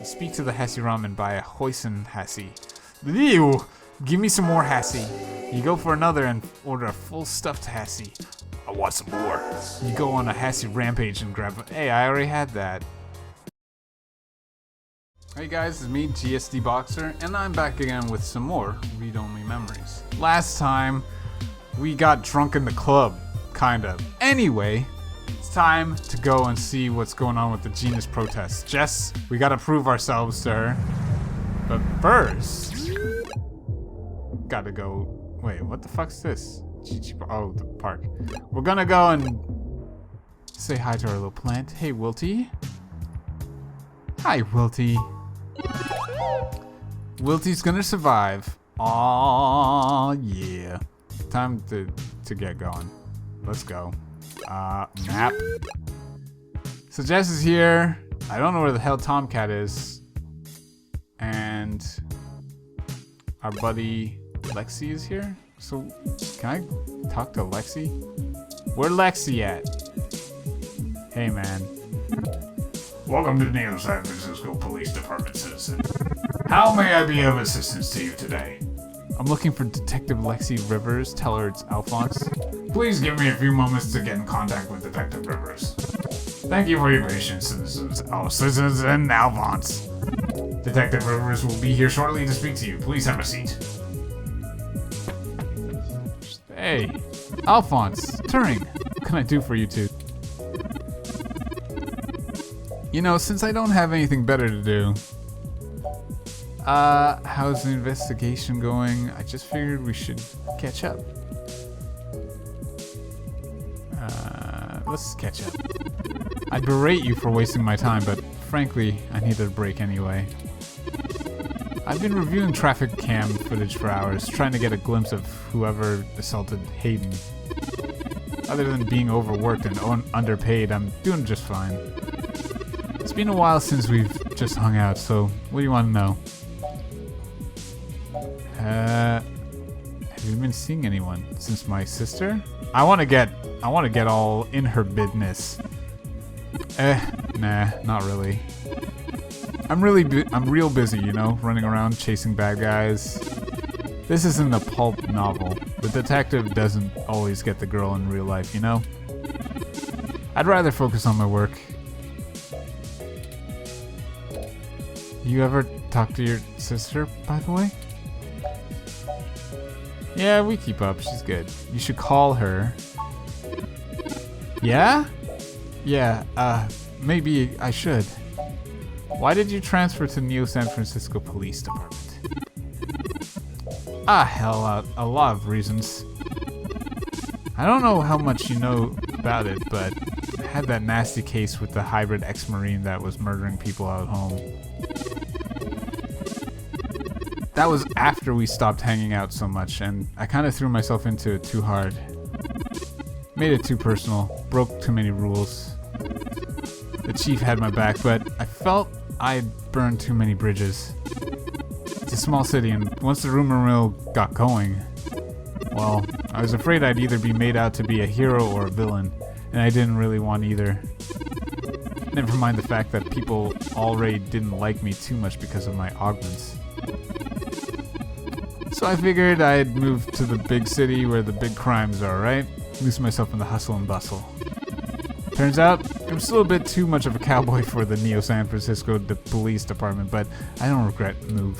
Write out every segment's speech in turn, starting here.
Speak to the Hassi Ramen by Hoisin Hassy. Ew! Give me some more Hassy. You go for another and order a full stuffed Hassy. I want some more. You go on a Hassy rampage and grab. Hey, I already had that. Hey guys, it's me, GSDBoxer, and I'm back again with some more read-only memories. Last time, we got drunk in the club, kind of. Anyway, it's time to go and see what's going on with the Genus Protests. Jess, we gotta prove ourselves to her. But first, gotta go. Wait, what the fuck's this? Oh, the park. We're gonna go and say hi to our little plant. Hey, Wilty. Hi, Wilty. Wilty's gonna survive. Aw, yeah. Time to get going. Let's go. Map. So Jess is here. I don't know where the hell Tomcat is. And our buddy Lexi is here. So can I talk to Lexi? Where Lexi at? Hey man. Welcome to Neo San Francisco Police Department, citizen. How may I be of assistance to you today? I'm looking for Detective Lexi Rivers. Tell her it's Alphonse. Please give me a few moments to get in contact with Detective Rivers. Thank you for your patience, citizen Alphonse. Detective Rivers will be here shortly to speak to you. Please have a seat. Hey, Alphonse, Turing, what can I do for you two? You know, since I don't have anything better to do, how's the investigation going? I just figured we should catch up. Let's catch up. I'd berate you for wasting my time, but frankly, I needed a break anyway. I've been reviewing traffic cam footage for hours, trying to get a glimpse of whoever assaulted Hayden. Other than being overworked and underpaid, I'm doing just fine. It's been a while since we've just hung out, so what do you want to know? Have you been seeing anyone since my sister? I want to get all in her business. Nah, not really. I'm real busy, you know, running around chasing bad guys. This isn't a pulp novel. The detective doesn't always get the girl in real life, you know? I'd rather focus on my work. You ever talk to your sister, by the way? Yeah, we keep up. She's good. You should call her. Yeah? Yeah, maybe I should. Why did you transfer to Neo San Francisco Police Department? Hell, a lot of reasons. I don't know how much you know about it, but I had that nasty case with the hybrid ex-marine that was murdering people out at home. That was after we stopped hanging out so much, and I kind of threw myself into it too hard. Made it too personal, broke too many rules. The chief had my back, but I felt I'd burned too many bridges. It's a small city, and once the rumor mill got going, well, I was afraid I'd either be made out to be a hero or a villain, and I didn't really want either. Never mind the fact that people already didn't like me too much because of my augments. So I figured I'd move to the big city where the big crimes are, right? Lose myself in the hustle and bustle. Turns out, I'm still a bit too much of a cowboy for the Neo San Francisco Police Department, but I don't regret the move.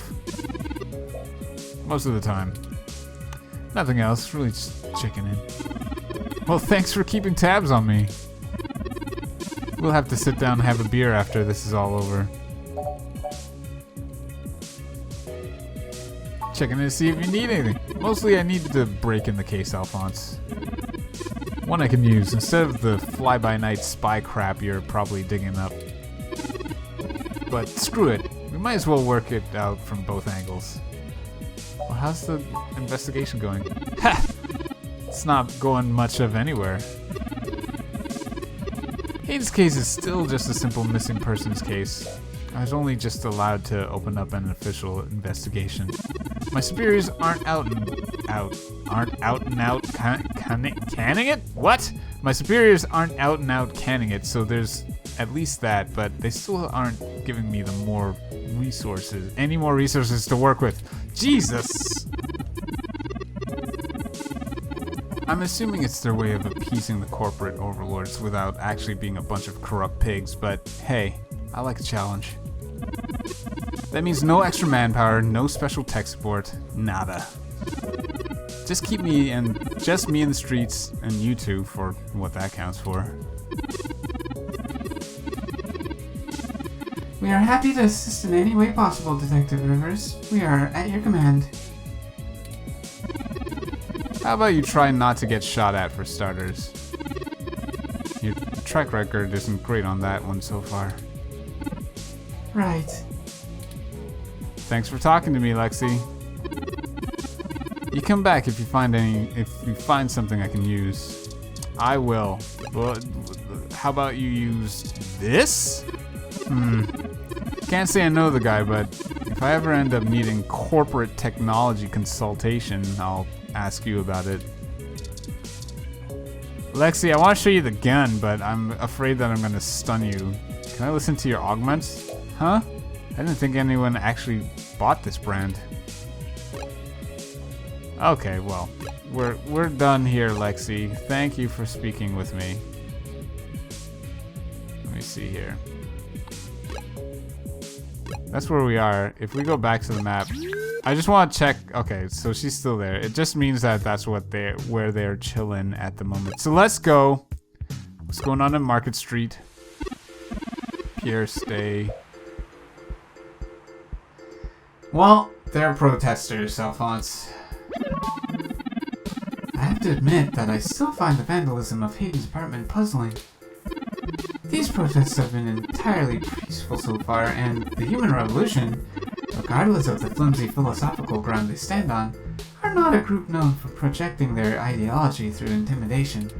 Most of the time. Nothing else, really just checking in. Well, thanks for keeping tabs on me. We'll have to sit down and have a beer after this is all over. Checking in to see if you need anything. Mostly I need to break in the case, Alphonse. One I can use instead of the fly-by-night spy crap you're probably digging up. But screw it, we might as well work it out from both angles. Well, how's the investigation going? Ha! It's not going much of anywhere. Hayden's case is still just a simple missing persons case. I was only just allowed to open up an official investigation. My superiors aren't out and out canning it? What? My superiors aren't out and out canning it, so there's at least that, but they still aren't giving me the more resources. Any more resources to work with. Jesus! I'm assuming it's their way of appeasing the corporate overlords without actually being a bunch of corrupt pigs, but hey, I like a challenge. That means no extra manpower, no special tech support, nada. Just keep me and just me in the streets and you two for what that counts for. We are happy to assist in any way possible, Detective Rivers. We are at your command. How about you try not to get shot at for starters? Your track record isn't great on that one so far. Right. Thanks for talking to me, Lexi. You come back if you find something I can use. I will. Well, how about you use this? Can't say I know the guy, but if I ever end up needing corporate technology consultation, I'll ask you about it. Lexi, I want to show you the gun, but I'm afraid that I'm going to stun you. Can I listen to your augments? Huh? I didn't think anyone actually bought this brand. Okay, well, we're done here, Lexi. Thank you for speaking with me. Let me see here. That's where we are. If we go back to the map, I just want to check. Okay, so she's still there. It just means that that's where they're chilling at the moment. So let's go. What's going on in Market Street? Pierre, stay. Well, they're protesters, Alphonse. I have to admit that I still find the vandalism of Hayden's apartment puzzling. These protests have been entirely peaceful so far, and the human revolution, regardless of the flimsy philosophical ground they stand on, are not a group known for projecting their ideology through intimidation.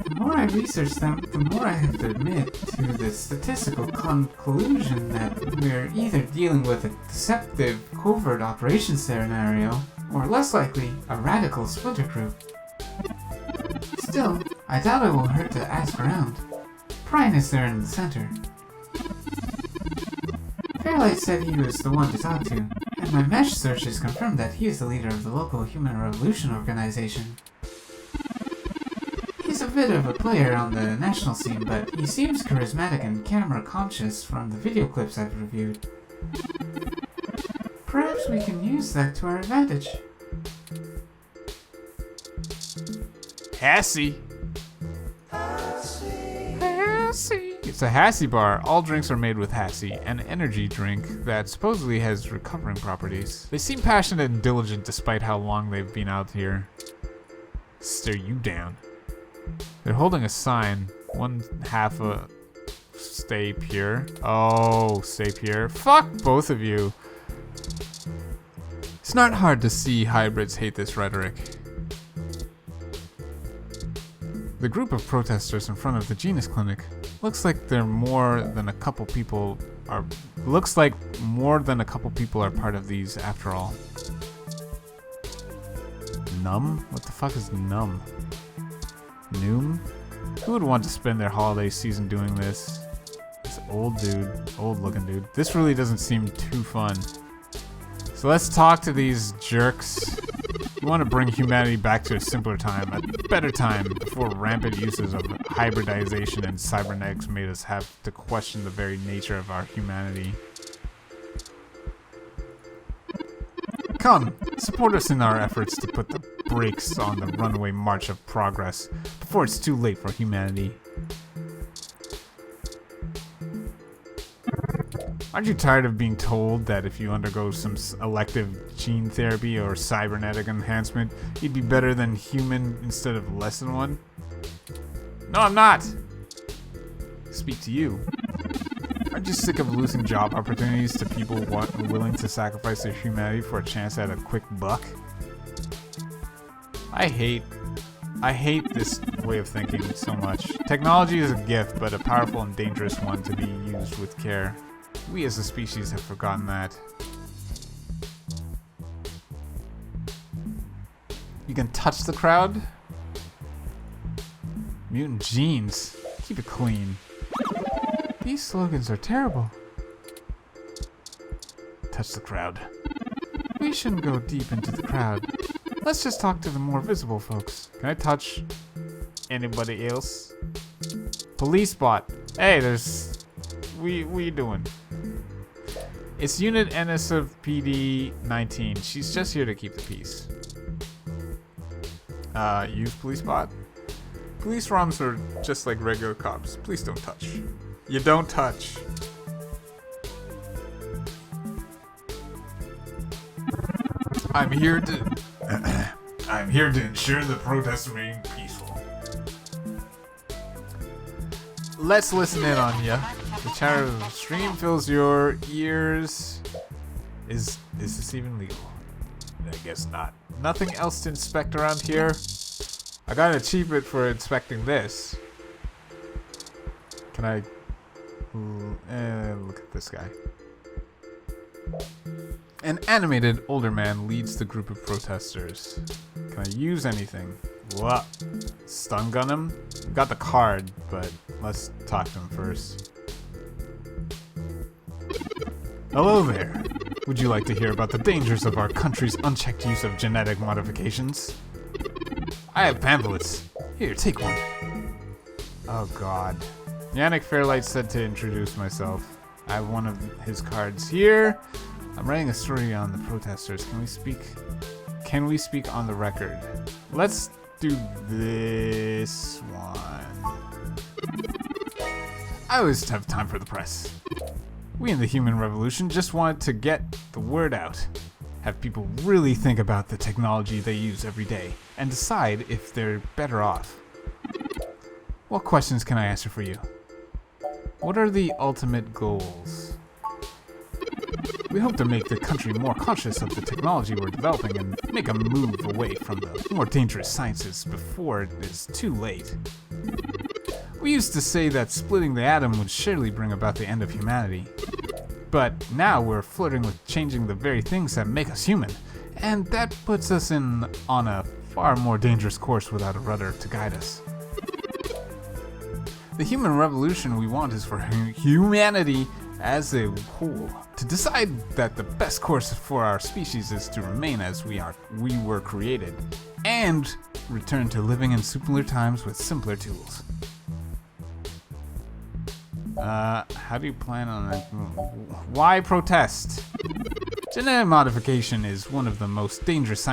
The more I research them, the more I have to admit to the statistical conclusion that we're either dealing with a deceptive, covert operations scenario, or less likely, a radical splinter group. Still, I doubt it will hurt to ask around. Brian is there in the center. Fairlight said he was the one to talk to, and my mesh searches confirmed that he is the leader of the local Human Revolution organization. He's a bit of a player on the national scene, but he seems charismatic and camera-conscious from the video clips I've reviewed. Perhaps we can use that to our advantage. Hassy. It's a Hassy bar. All drinks are made with Hassy, an energy drink that supposedly has recovering properties. They seem passionate and diligent despite how long they've been out here. Stare you down. They're holding a sign. One half a stay pure. Oh, stay pure. Fuck both of you. It's not hard to see hybrids hate this rhetoric. The group of protesters in front of the Genus Clinic looks like more than a couple people are part of these after all. Numb? What the fuck is numb? Noom? Who would want to spend their holiday season doing this? This old looking dude. This really doesn't seem too fun. So let's talk to these jerks. We want to bring humanity back to a simpler time, a better time, before rampant uses of hybridization and cybernetics made us have to question the very nature of our humanity. Come, support us in our efforts to put the brakes on the runaway march of progress before it's too late for humanity. Aren't you tired of being told that if you undergo some elective gene therapy or cybernetic enhancement, you'd be better than human instead of less than one? No, I'm not! Speak to you. Aren't you sick of losing job opportunities to people willing to sacrifice their humanity for a chance at a quick buck? I hate this way of thinking so much. Technology is a gift, but a powerful and dangerous one to be used with care. We as a species have forgotten that. You can touch the crowd? Mutant genes. Keep it clean. These slogans are terrible. Touch the crowd. We shouldn't go deep into the crowd. Let's just talk to the more visible folks. Can I touch anybody else? Police bot. Hey, there's... We doing? It's Unit NS of PD 19. She's just here to keep the peace. Use police bot? Police ROMs are just like regular cops. Please don't touch. You don't touch. I'm here to ensure the protests remain peaceful. Let's listen in on ya. The chatter of the stream fills your ears. Is this even legal? I guess not. Nothing else to inspect around here. I got an achievement for inspecting this. Can I... look at this guy. An animated older man leads the group of protesters. Can I use anything? What? Stun gun him? Got the card, but let's talk to him first. Hello there. Would you like to hear about the dangers of our country's unchecked use of genetic modifications? I have pamphlets. Here, take one. Oh god. Yannick Fairlight said to introduce myself. I have one of his cards here. I'm writing a story on the protesters. Can we speak on the record? Let's do this one. I always have time for the press. We in the Human Revolution just wanted to get the word out. Have people really think about the technology they use every day and decide if they're better off. What questions can I answer for you? What are the ultimate goals? We hope to make the country more conscious of the technology we're developing and make a move away from the more dangerous sciences before it is too late. We used to say that splitting the atom would surely bring about the end of humanity. But now we're flirting with changing the very things that make us human, and that puts us on a far more dangerous course without a rudder to guide us. The human revolution we want is for humanity as a whole to decide that the best course for our species is to remain as we were created, and return to living in simpler times with simpler tools. How do you plan on that? Why protest? Genetic modification is one of the most dangerous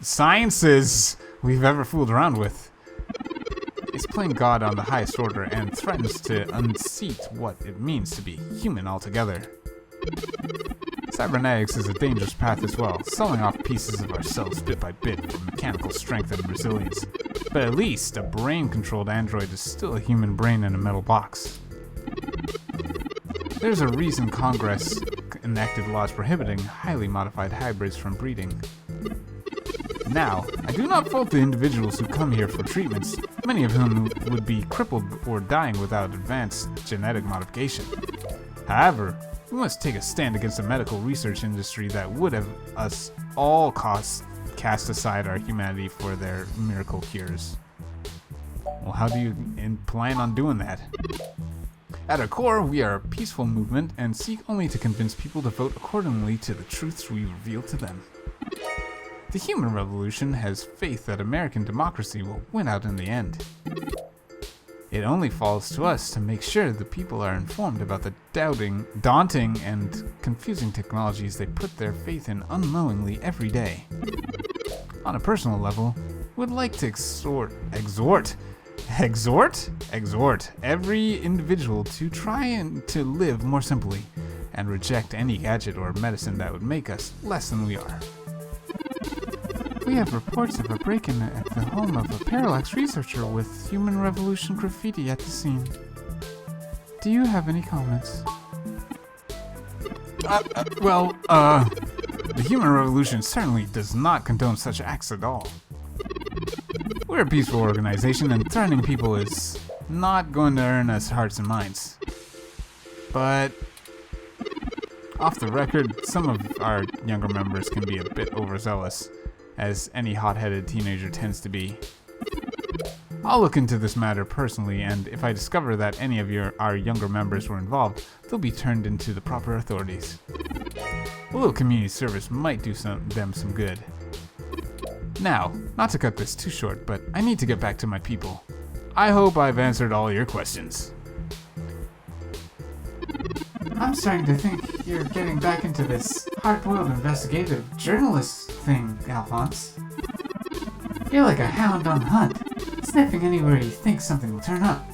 sciences we've ever fooled around with. It's playing God on the highest order and threatens to unseat what it means to be human altogether. Cybernetics is a dangerous path as well, selling off pieces of ourselves bit by bit for mechanical strength and resilience. But at least a brain-controlled android is still a human brain in a metal box. There's a reason Congress enacted laws prohibiting highly modified hybrids from breeding. Now, I do not fault the individuals who come here for treatments, many of whom would be crippled or dying without advanced genetic modification. However, we must take a stand against the medical research industry that would have us all cast aside our humanity for their miracle cures. Well, how do you plan on doing that? At our core, we are a peaceful movement and seek only to convince people to vote accordingly to the truths we reveal to them. The Human Revolution has faith that American democracy will win out in the end. It only falls to us to make sure the people are informed about the daunting and confusing technologies they put their faith in unknowingly every day. On a personal level, we'd like to exhort every individual to try and to live more simply and reject any gadget or medicine that would make us less than we are. We have reports of a break-in at the home of a parallax researcher with Human Revolution graffiti at the scene. Do you have any comments? The Human Revolution certainly does not condone such acts at all. We're a peaceful organization, and threatening people is not going to earn us hearts and minds. But off the record, some of our younger members can be a bit overzealous, as any hot-headed teenager tends to be. I'll look into this matter personally, and if I discover that any of our younger members were involved, they'll be turned into the proper authorities. A little community service might do them some good. Now, not to cut this too short, but I need to get back to my people. I hope I've answered all your questions. I'm starting to think you're getting back into this hard-boiled investigative journalist thing, Alphonse. You're like a hound on the hunt, sniffing anywhere you think something will turn up.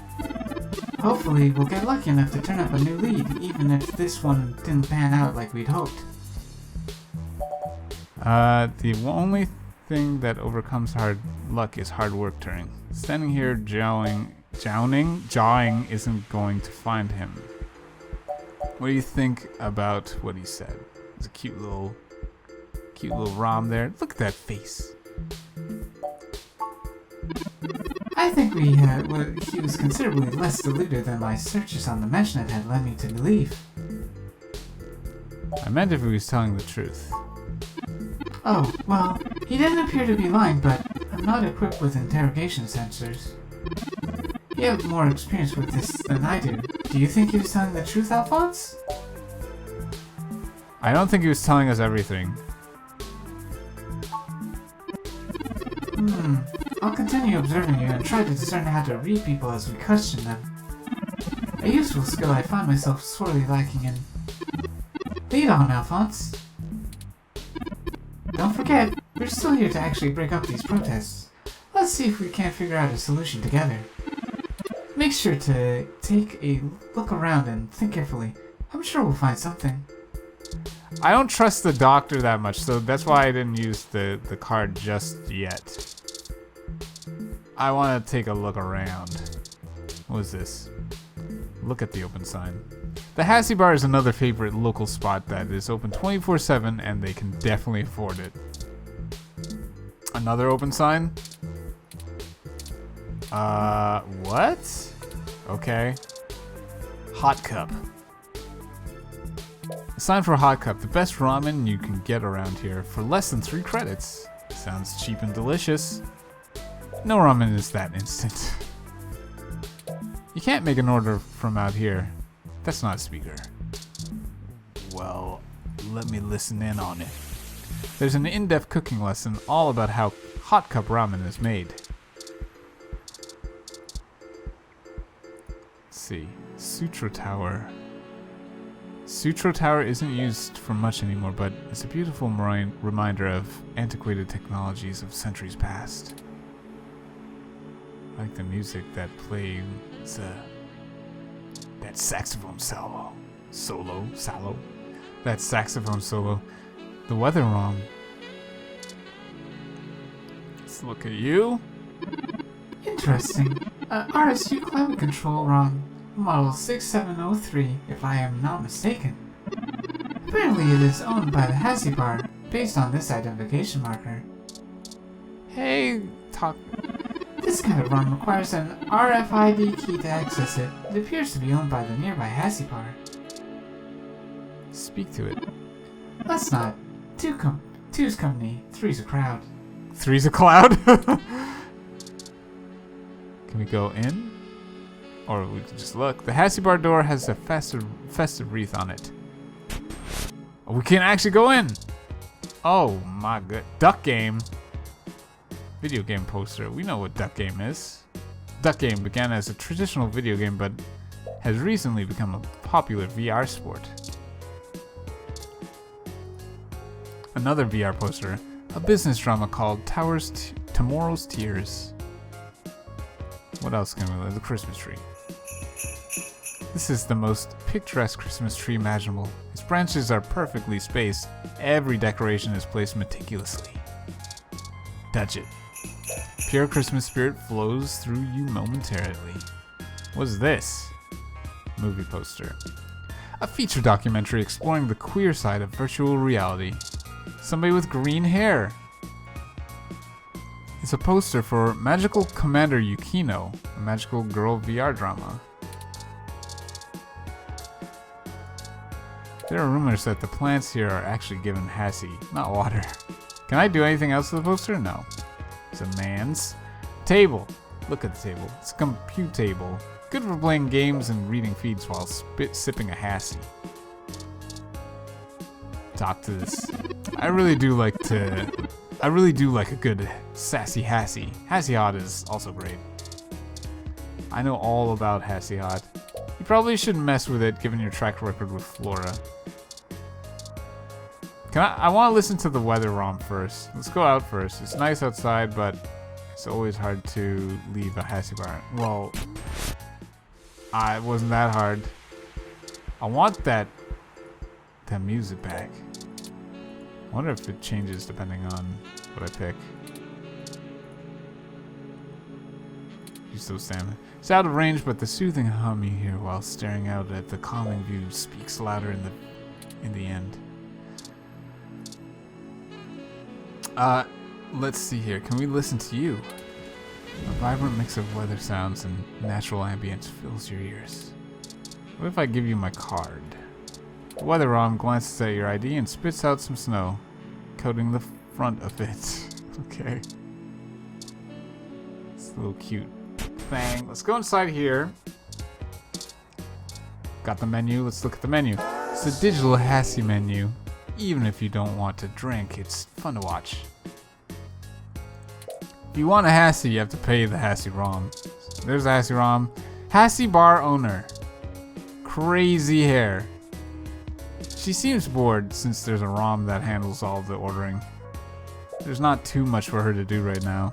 Hopefully, we'll get lucky enough to turn up a new lead, even if this one didn't pan out like we'd hoped. The only thing that overcomes hard luck is hard work, Turing. Standing here jawing isn't going to find him. What do you think about what he said? It's a cute little Rom there. Look at that face. I think he was considerably less deluded than my searches on the meshnet had led me to believe. I meant if he was telling the truth. Oh, well, he didn't appear to be lying, but I'm not equipped with interrogation sensors. You have more experience with this than I do. Do you think he was telling the truth, Alphonse? I don't think he was telling us everything. I'll continue observing you and try to discern how to read people as we question them. A useful skill I find myself sorely lacking in. Lead on, Alphonse. Don't forget, we're still here to actually break up these protests. Let's see if we can't figure out a solution together. Make sure to take a look around and think carefully. I'm sure we'll find something. I don't trust the doctor that much, so that's why I didn't use the card just yet. I want to take a look around. What is this? Look at the open sign. The Hassy Bar is another favorite local spot that is open 24/7, and they can definitely afford it. Another open sign? What? Okay. Hot Cup. A sign for Hot Cup, the best ramen you can get around here for less than 3 credits. Sounds cheap and delicious. No ramen is that instant. You can't make an order from out here. That's not a speaker. Well, let me listen in on it. There's an in-depth cooking lesson all about how Hot Cup ramen is made. Let's see. Sutro Tower. Sutro Tower isn't used for much anymore, but it's a beautiful reminder of antiquated technologies of centuries past. I like the music that plays, that saxophone solo. That saxophone solo. The weather wrong. Let's look at you. Interesting. RSU climate control wrong. Model 6703, if I am not mistaken. Apparently it is owned by the Hassy Bar, based on this identification marker. Hey, talk. This kind of ROM requires an RFID key to access it. It appears to be owned by the nearby Hassy Bar. Speak to it. Let's not. Two's company, three's a crowd. Three's a cloud? Can we go in? Or we can just look. The Hassy Bar door has a festive wreath on it. Oh, we can actually go in! Oh my god. Duck Game. Video game poster. We know what Duck Game is. Duck Game began as a traditional video game, but has recently become a popular VR sport. Another VR poster. A business drama called Tomorrow's Tears. What else can we learn? The Christmas tree. This is the most picturesque Christmas tree imaginable. Its branches are perfectly spaced. Every decoration is placed meticulously. Touch it. Pure Christmas spirit flows through you momentarily. What's this? Movie poster. A feature documentary exploring the queer side of virtual reality. Somebody with green hair. It's a poster for Magical Commander Yukino, a magical girl VR drama. There are rumors that the plants here are actually given Hassy, not water. Can I do anything else to the poster? No. It's a man's table. Look at the table. It's a compute table. Good for playing games and reading feeds while sipping a Hassy. Talk to this. I really do like a good sassy Hassy. Hassy Hot is also great. I know all about Hassy Hot. You probably shouldn't mess with it given your track record with Flora. I want to listen to the weather ROM first. Let's go out first. It's nice outside, but it's always hard to leave a Hassy bar. Well, it wasn't that hard. I want that music back. I wonder if it changes depending on what I pick. You still stand. It's out of range, but the soothing hum you hear while staring out at the calming view speaks louder in the end. Let's see here. Can we listen to you? A vibrant mix of weather sounds and natural ambience fills your ears. What if I give you my card? The weather ROM glances at your ID and spits out some snow, coating the front of it. Okay. It's a little cute thing. Let's go inside here. Got the menu. Let's look at the menu. It's a digital Hassy menu. Even if you don't want to drink, it's fun to watch. If you want a Hassy, you have to pay the Hassy ROM. There's a Hassy ROM. Hassy bar owner. Crazy hair. She seems bored since there's a ROM that handles all the ordering. There's not too much for her to do right now.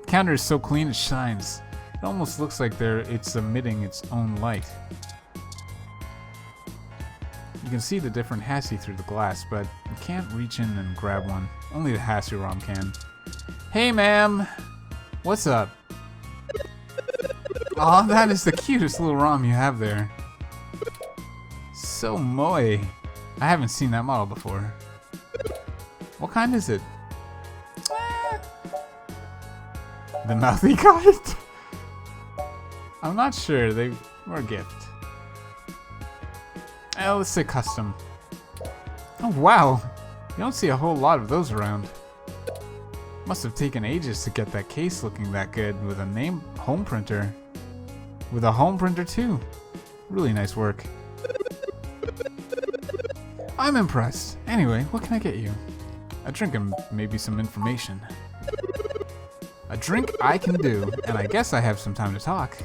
The counter is so clean it shines. It almost looks like it's emitting its own light. You can see the different Hassy through the glass, but you can't reach in and grab one. Only the Hassy ROM can. Hey, ma'am. What's up? Aw, that is the cutest little ROM you have there. So moe. I haven't seen that model before. What kind is it? The mouthy kind? I'm not sure. They were a gift. Let's say custom. Oh wow, you don't see a whole lot of those around. Must have taken ages to get that case looking that good with a home printer. With a home printer too. Really nice work. I'm impressed. Anyway, what can I get you? A drink and maybe some information. A drink I can do, and I guess I have some time to talk.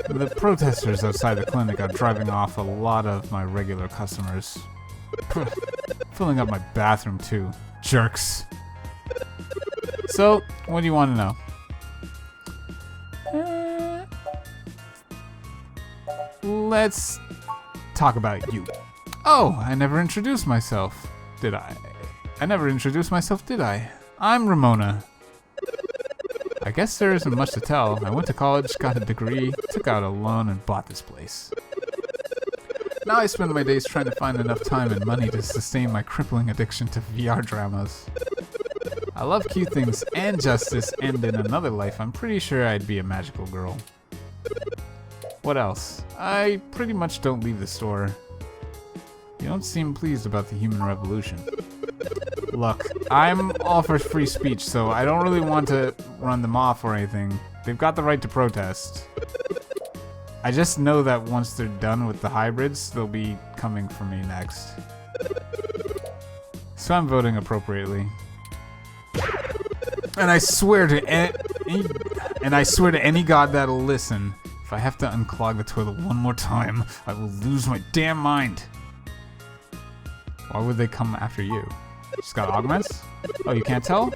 The protesters outside the clinic are driving off a lot of my regular customers. Filling up my bathroom too. Jerks. So, what do you want to know? Let's talk about you. Oh, I never introduced myself, did I? I never introduced myself, did I? I'm Ramona. I guess there isn't much to tell. I went to college, got a degree, took out a loan, and bought this place. Now I spend my days trying to find enough time and money to sustain my crippling addiction to VR dramas. I love cute things and justice, and in another life, I'm pretty sure I'd be a magical girl. What else? I pretty much don't leave the store. You don't seem pleased about the human revolution. Look, I'm all for free speech, so I don't really want to run them off or anything. They've got the right to protest. I just know that once they're done with the hybrids, they'll be coming for me next. So I'm voting appropriately. And I swear to any god that'll listen, if I have to unclog the toilet one more time, I will lose my damn mind. Why would they come after you? She's got augments? Oh, you can't tell?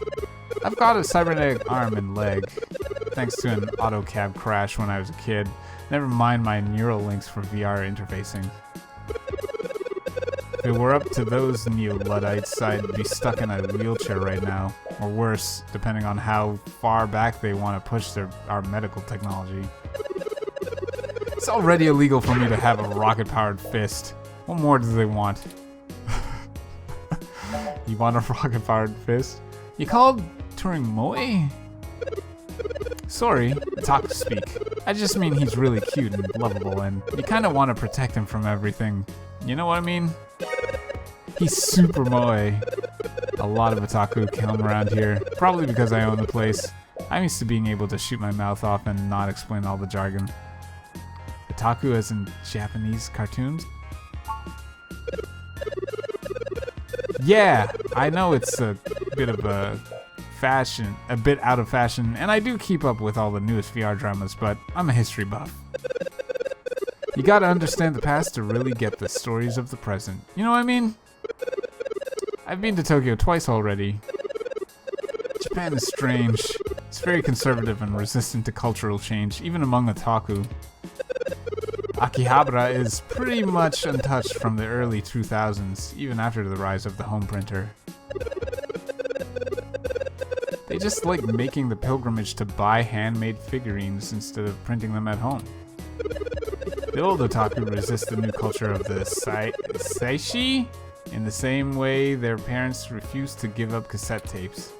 I've got a cybernetic arm and leg, thanks to an auto cab crash when I was a kid. Never mind my neural links for VR interfacing. If it were up to those neo-Luddites, I'd be stuck in a wheelchair right now. Or worse, depending on how far back they want to push our medical technology. It's already illegal for me to have a rocket-powered fist. What more do they want? You want a rocket-powered fist? You called Turing Moe? Sorry, talk to speak. I just mean he's really cute and lovable, and you kind of want to protect him from everything. You know what I mean? He's super moe. A lot of otaku come around here, probably because I own the place. I'm used to being able to shoot my mouth off and not explain all the jargon. Otaku as in Japanese cartoons? Yeah, I know it's a bit of a bit out of fashion, and I do keep up with all the newest VR dramas, but I'm a history buff. You gotta understand the past to really get the stories of the present. You know what I mean? I've been to Tokyo twice already. Japan is strange. It's very conservative and resistant to cultural change, even among otaku. Akihabara is pretty much untouched from the early 2000s, even after the rise of the home printer. They just like making the pilgrimage to buy handmade figurines instead of printing them at home. The old otaku resist the new culture of the seishi in the same way their parents refused to give up cassette tapes.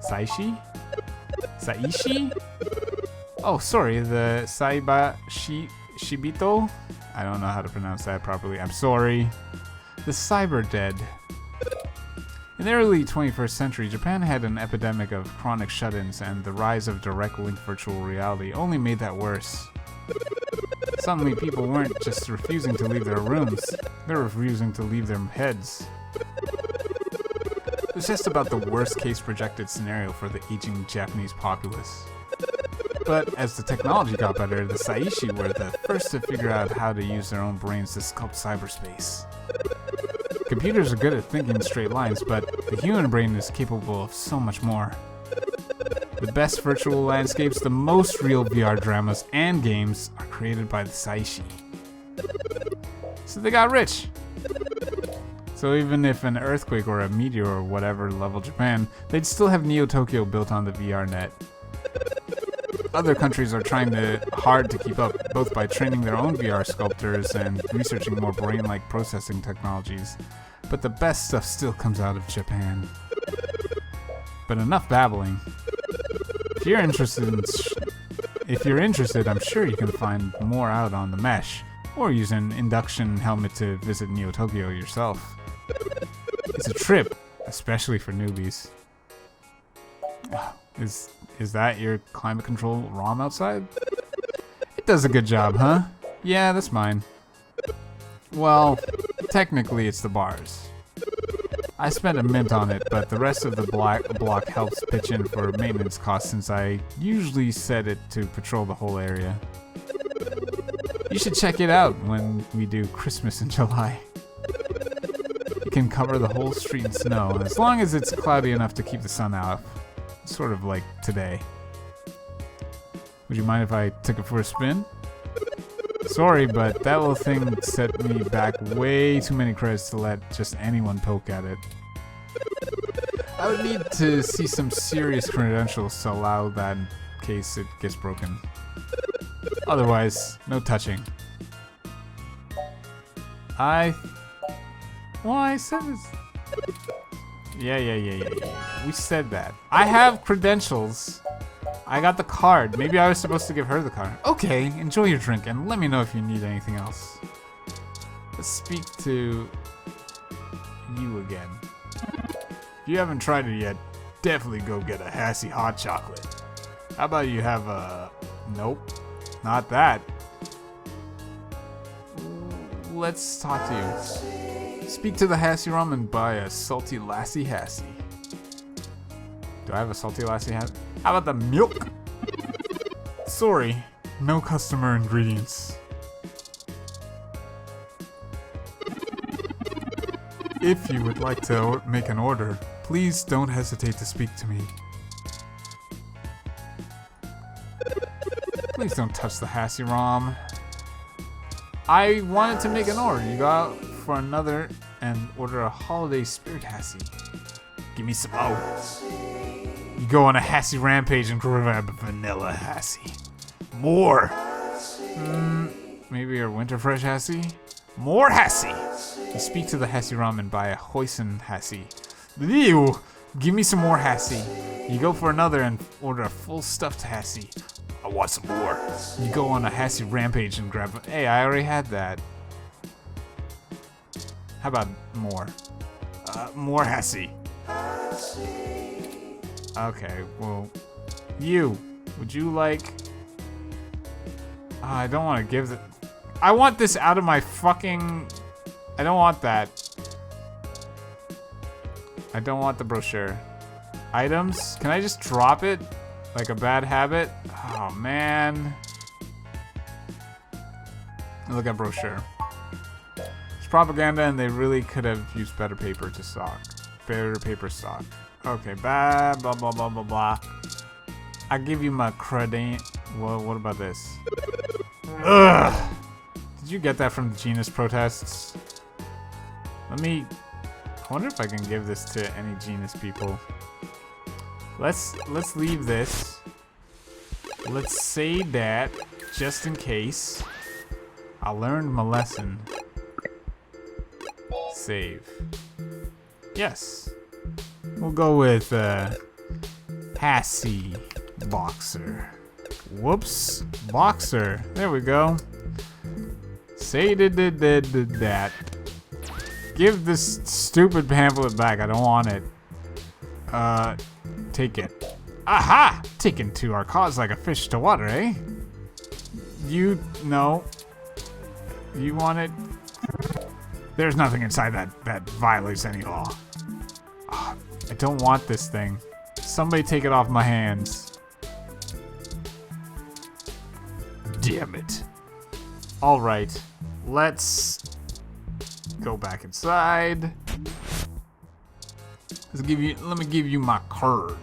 Saishi? Saishi? Oh, sorry, the Shibito? I don't know how to pronounce that properly. I'm sorry. The cyber dead. In the early 21st century, Japan had an epidemic of chronic shut-ins, and the rise of direct link virtual reality only made that worse. Suddenly, people weren't just refusing to leave their rooms, they were refusing to leave their heads. It was just about the worst-case projected scenario for the aging Japanese populace. But as the technology got better, the Saishi were the first to figure out how to use their own brains to sculpt cyberspace. Computers are good at thinking in straight lines, but the human brain is capable of so much more. The best virtual landscapes, the most real VR dramas and games are created by the Saishi. So they got rich. So even if an earthquake or a meteor or whatever leveled Japan, they'd still have Neo Tokyo built on the VR net. Other countries are trying hard to keep up, both by training their own VR sculptors and researching more brain-like processing technologies. But the best stuff still comes out of Japan. But enough babbling. If you're interested, I'm sure you can find more out on the Mesh, or use an induction helmet to visit Neo Tokyo yourself. It's a trip, especially for newbies. Is that your climate control ROM outside? It does a good job, huh? Yeah, that's mine. Well, technically it's the bars. I spent a mint on it, but the rest of the block helps pitch in for maintenance costs since I usually set it to patrol the whole area. You should check it out when we do Christmas in July. It can cover the whole street in snow, as long as it's cloudy enough to keep the sun out. Sort of like today. Would you mind if I took it for a spin? Sorry, but that little thing set me back way too many credits to let just anyone poke at it. I would need to see some serious credentials to allow that in case it gets broken. Otherwise, no touching. I said this. Yeah. We said that. I have credentials. I got the card. Maybe I was supposed to give her the card. Okay, enjoy your drink and let me know if you need anything else. Let's speak to you again. If you haven't tried it yet, definitely go get a Hassy hot chocolate. How about you have a... Nope, not that. Let's talk to you. Speak to the Hassi Ramen by a salty lassie Hassy. Do I have a salty lassie hat? How about the milk? Sorry, no customer ingredients. If you would like to make an order, please don't hesitate to speak to me. Please don't touch the Hassi Ram. I wanted to make an order. You go out for another and order a holiday spirit Hassy. Give me some You go on a Hassy rampage and grab a vanilla Hassy. More! Maybe a winter fresh Hassy? More Hassy! You speak to the Hassi Ramen by a Hoisin Hassy. Ew! Give me some more Hassy. You go for another and order a full stuffed Hassy. I want some more. You go on a Hassy rampage and grab Hey, I already had that. How about more? More Hassy. Okay, well, You. Would you like... I don't want to give the... I want this out of my fucking... I don't want that. I don't want the brochure. Items? Can I just drop it? Like a bad habit? Oh, man. Look at brochure. It's propaganda and they really could have used better paper to stock. Better paper stock. Okay, blah, blah, blah, blah, blah, blah. I give you my credit. Well, what about this? Ugh! Did you get that from the Genus Protests? Let me... I wonder if I can give this to any Genus people. Let's leave this. Let's say that, just in case. I learned my lesson. Save. Yes. We'll go with, Hassi Boxer. Whoops. Boxer. There we go. Say that. Give this stupid pamphlet back. I don't want it. Take it. Aha! Taken to our cause like a fish to water, eh? No. You want it? There's nothing inside that violates any law. Oh, I don't want this thing. Somebody take it off my hands. Damn it. Alright. Let's go back inside. Let me give you my card.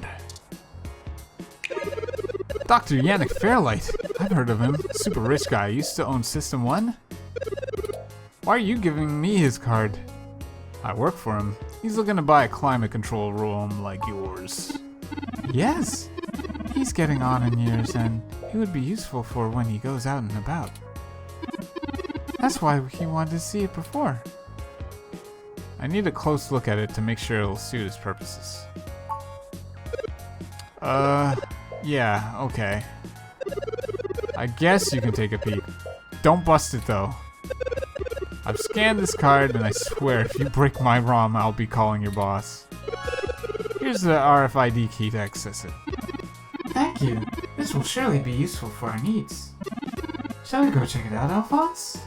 Dr. Yannick Fairlight. I've heard of him. Super rich guy. Used to own System 1. Why are you giving me his card? I work for him. He's looking to buy a climate control room like yours. Yes. He's getting on in years and it would be useful for when he goes out and about. That's why he wanted to see it before. I need a close look at it to make sure it'll suit his purposes. Yeah, okay. I guess you can take a peek. Don't bust it though. I've scanned this card and I swear if you break my ROM, I'll be calling your boss. Here's the RFID key to access it. Thank you. This will surely be useful for our needs. Shall we go check it out, Alphonse?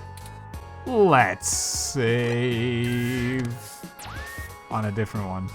Let's save on a different one.